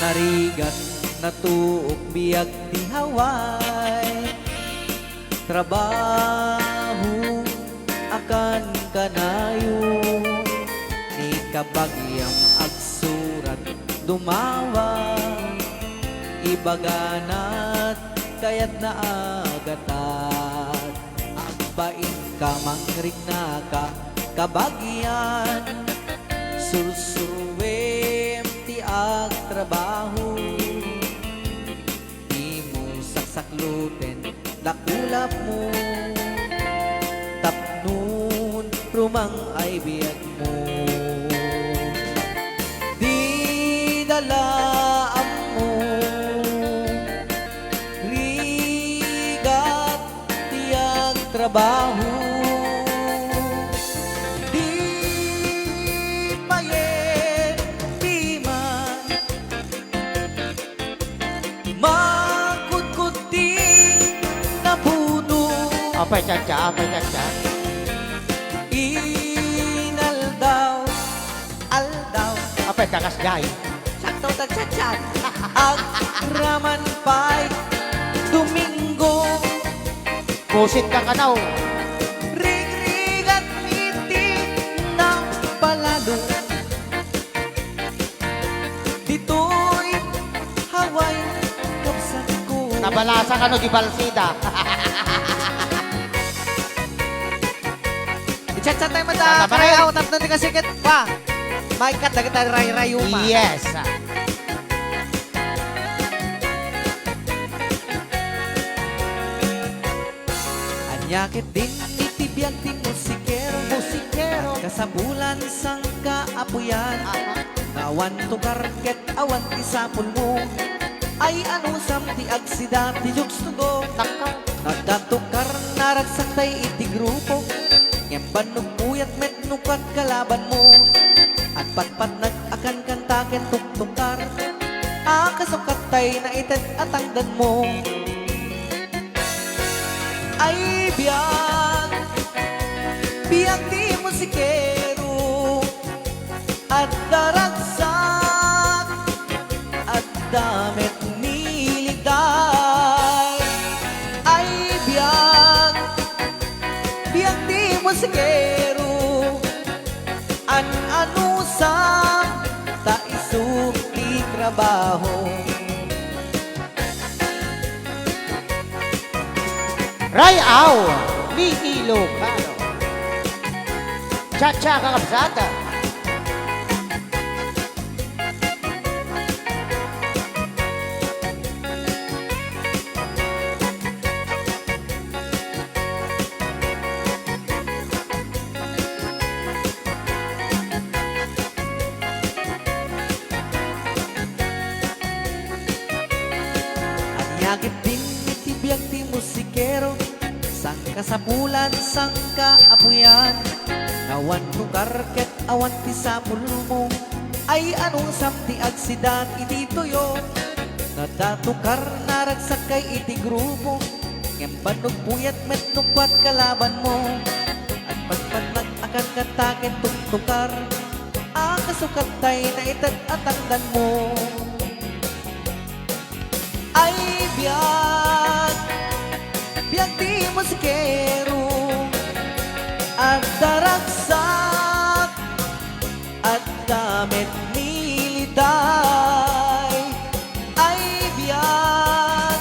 Narigat natuok biyag ti haway, trabaho akan kanayo, ni kabagyang agsurat dumawa, ibaganat kayat na agatat, agbain ka mangrig na ka kabagyan, sursuruem ti ag trabaho, di mo saksakluten dakulap mo, tapnun rumang ay biyag mo, di dalaam mo rigat tiyang trabaho, di payen di man makudkod di napuno, Apay tiyagya, apay tiyagya. inaldaw aldaw Apay kakasgay. sakto tagsatsan ang raman pa'y Domingo, Pusit ka kanaw. rig-rigat ngiti ng palalo, dito'y haway kapsat ko. Nabalasa ka no di balsida. Chat-chat tayo Tama mata, rin. kaya out na kasikit pa. May kat na kita ray-rayuma. Yes. Anyakit din itibiyag ti musikero, Musikero. kasabulan sang kaapuyan, awan to karket awan ti sapul mo, ay ano sam ti agsida ti jugstugo, Takaw. nagdatukar naragsak tay iti grupo, ngemban nugpuyat met nukat kalaban mo, at patpat nag-akan kantaken tuktukar, akasukat tay na ited atangdan mo, ay biyag, biyag di musikero, at daragsak, at damit niligay. Ay biyag, biyag di musikero, an anusang taisuk di trabaho. Rayaw. Ni Ilocano. Cha-cha kakabsata. Anyagit din itibiyag ti musikero, sang kasapulan sang kaapuyan, awan no karket awan ti sapul mo, ay anong sam ti agsidan iti tuyo, nadatukar naragsak kay iti grupo, ngemban puyat met nukwat kalaban mo, at pagpanag akan kataken tuktukar, ang kasukat tay na itad atangdan mo. Ay biyag, biyag di musikero, at daragsak, at damit niliday. Ay biyag,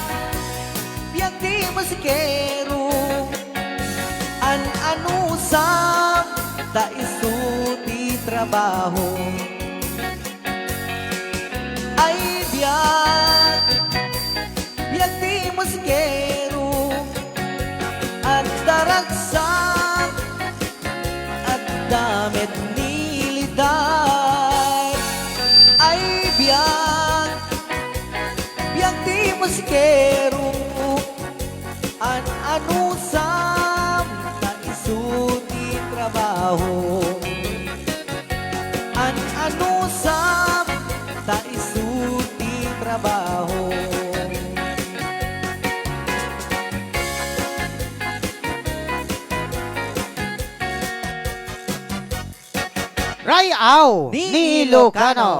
biyag di musikero, an anusang taisuti trabaho. Ay biyag, biyag di musikero, at daragsak, at damit niliday. Ay biyag, biyag di musikero, an anusam taisuti trabaho. An anusam taisuti trabaho. Rayaw. Ni Ni Ilocano.